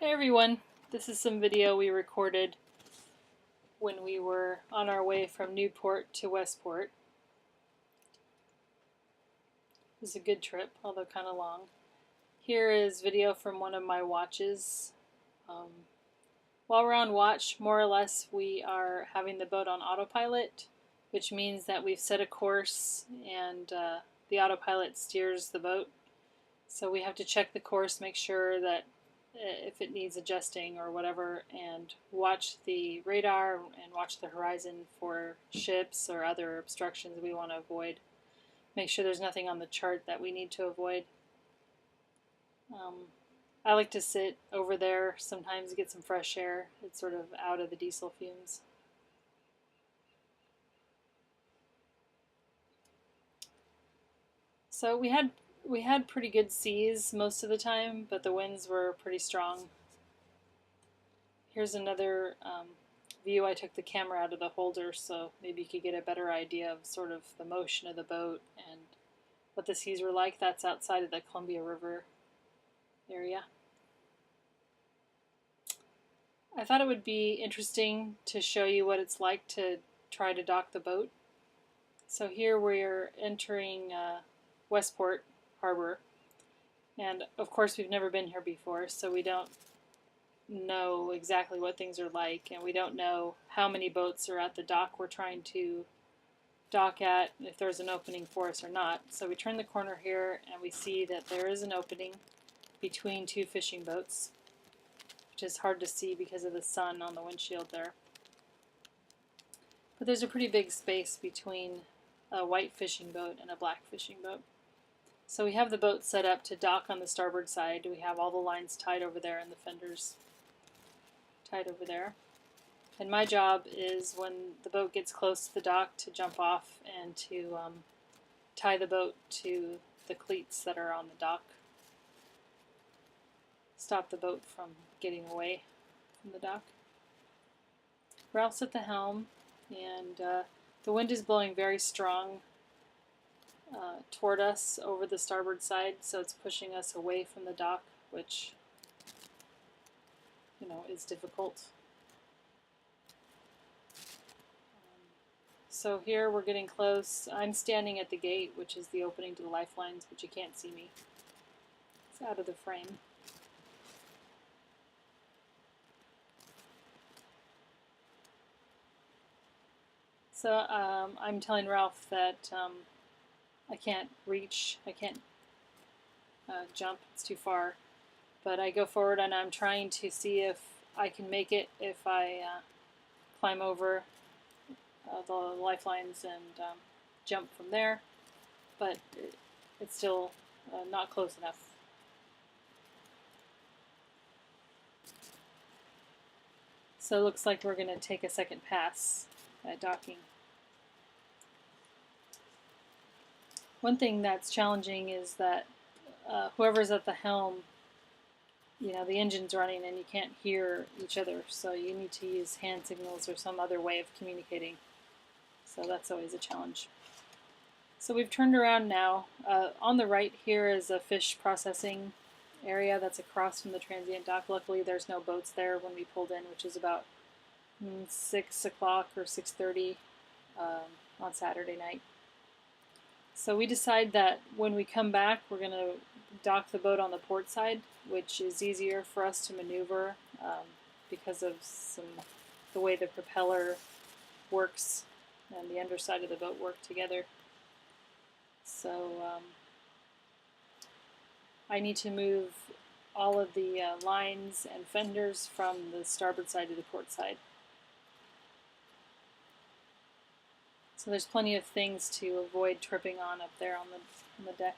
Hey everyone, this is some video we recorded when we were on our way from Newport to Westport. It was a good trip, although kind of long. Here is video from one of my watches. While we're on watch, more or less we are having the boat on autopilot, which means that we've set a course and the autopilot steers the boat. So we have to check the course, make sure that if it needs adjusting or whatever, and watch the radar and watch the horizon for ships or other obstructions we want to avoid. Make sure there's nothing on the chart that we need to avoid. I like to sit over there sometimes to get some fresh air. It's sort of out of the diesel fumes. So we had pretty good seas most of the time, but the winds were pretty strong. Here's another view. I took the camera out of the holder so maybe you could get a better idea of sort of the motion of the boat and what the seas were like. That's outside of the Columbia River area. I thought it would be interesting to show you what it's like to try to dock the boat. So here we're entering Westport Harbor, and of course we've never been here before, so we don't know exactly what things are like, and we don't know how many boats are at the dock we're trying to dock at, if there's an opening for us or not. So we turn the corner here and we see that there is an opening between two fishing boats, which is hard to see because of the sun on the windshield there. But there's a pretty big space between a white fishing boat and a black fishing boat. So we have the boat set up to dock on the starboard side. We have all the lines tied over there and the fenders tied over there. And my job is, when the boat gets close to the dock, to jump off and to tie the boat to the cleats that are on the dock. Stop the boat from getting away from the dock. Ralph's at the helm, and the wind is blowing very strong toward us over the starboard side, so it's pushing us away from the dock, which, you know, is difficult. So here we're getting close. I'm standing at the gate, which is the opening to the lifelines, but you can't see me. It's out of the frame. So I'm telling Ralph that I can't reach, I can't jump, it's too far. But I go forward and I'm trying to see if I can make it if I climb over the lifelines and jump from there. But it's still not close enough. So it looks like we're going to take a second pass at docking. One thing that's challenging is that whoever's at the helm, you know, the engine's running and you can't hear each other, so you need to use hand signals or some other way of communicating. So that's always a challenge. So we've turned around now. On the right here is a fish processing area that's across from the transient dock. Luckily there's no boats there when we pulled in, which is about 6 o'clock or 6:30 on Saturday night. So we decide that when we come back, we're going to dock the boat on the port side, which is easier for us to maneuver because of the way the propeller works and the underside of the boat work together. So I need to move all of the lines and fenders from the starboard side to the port side. So there's plenty of things to avoid tripping on up there on the deck.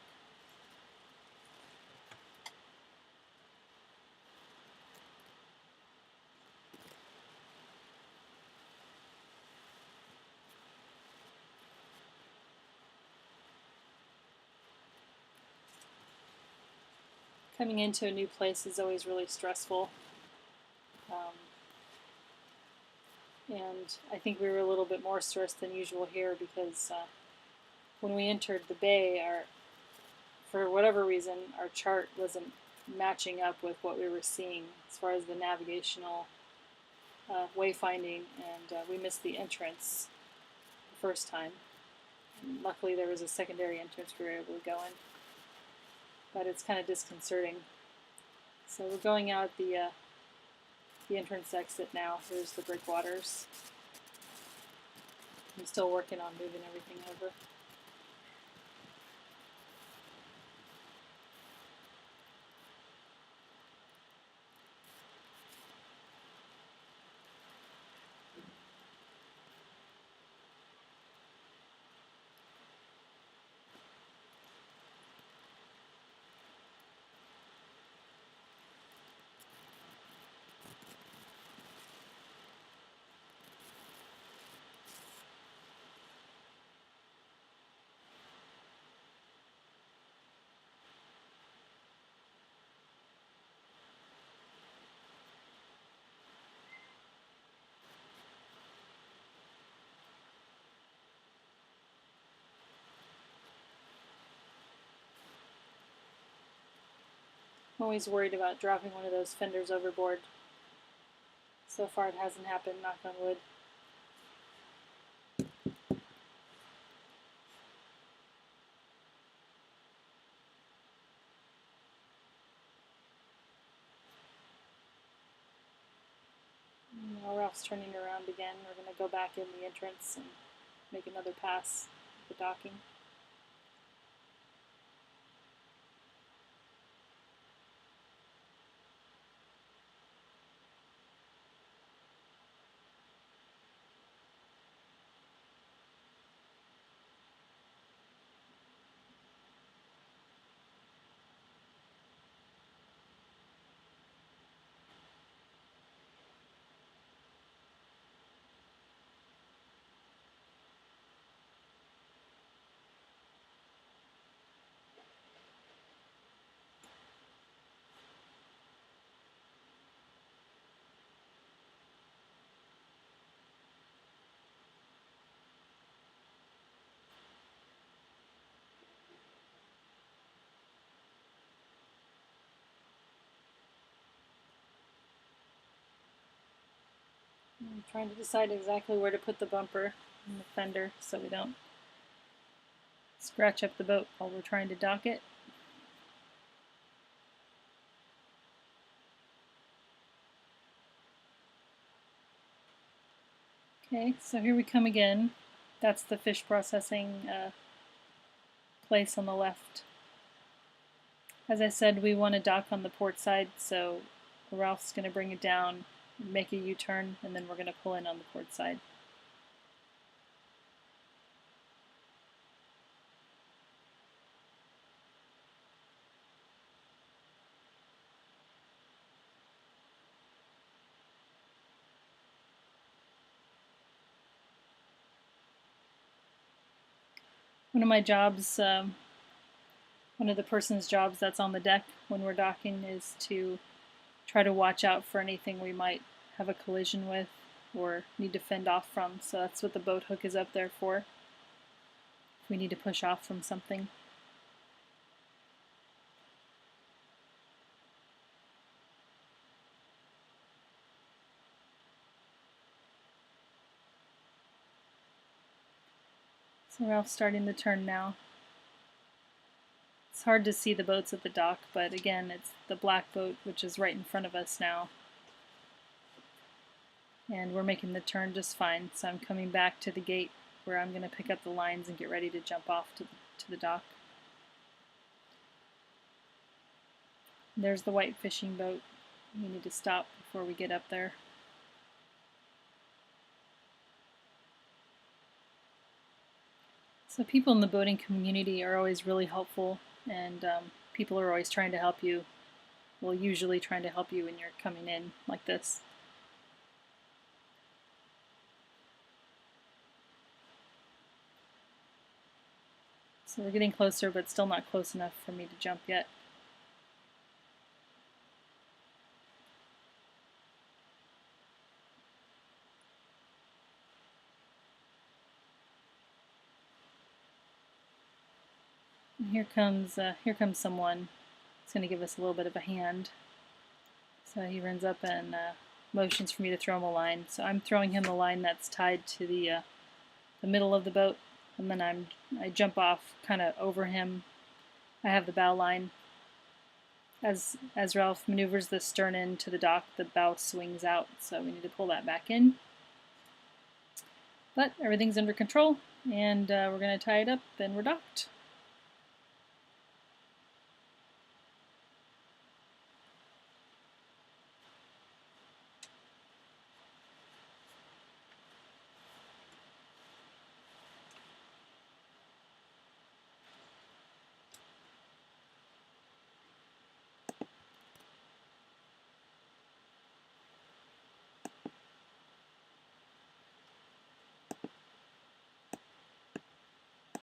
Coming into a new place is always really stressful. And I think we were a little bit more stressed than usual here because when we entered the bay, for whatever reason, our chart wasn't matching up with what we were seeing as far as the navigational wayfinding, and we missed the entrance the first time. And luckily, there was a secondary entrance we were able to go in, but it's kind of disconcerting. So we're going out the entrance exit now. Here's the breakwaters. I'm still working on moving everything over. I'm always worried about dropping one of those fenders overboard. So far it hasn't happened, knock on wood. Now Ralph's turning around again. We're going to go back in the entrance and make another pass at the docking. I'm trying to decide exactly where to put the bumper and the fender so we don't scratch up the boat while we're trying to dock it. Okay, so here we come again. That's the fish processing place on the left. As I said, we want to dock on the port side, so Ralph's going to bring it down, make a U-turn, and then we're going to pull in on the port side. One of my jobs, one of the person's jobs that's on the deck when we're docking is to try to watch out for anything we might have a collision with or need to fend off from. So that's what the boat hook is up there for. If we need to push off from something. So Ralph's starting the turn now. It's hard to see the boats at the dock, but again, it's the black boat which is right in front of us now. And we're making the turn just fine, so I'm coming back to the gate where I'm going to pick up the lines and get ready to jump off to the dock. There's the white fishing boat. We need to stop before we get up there. So people in the boating community are always really helpful, and people are always trying to help you. Well, usually trying to help you when you're coming in like this. So we're getting closer, but still not close enough for me to jump yet. And here comes someone. It's going to give us a little bit of a hand. So he runs up and motions for me to throw him a line. So I'm throwing him the line that's tied to the middle of the boat, and then I jump off kind of over him. I have the bow line. As Ralph maneuvers the stern end to the dock, the bow swings out, so we need to pull that back in. But everything's under control, and we're going to tie it up, and we're docked.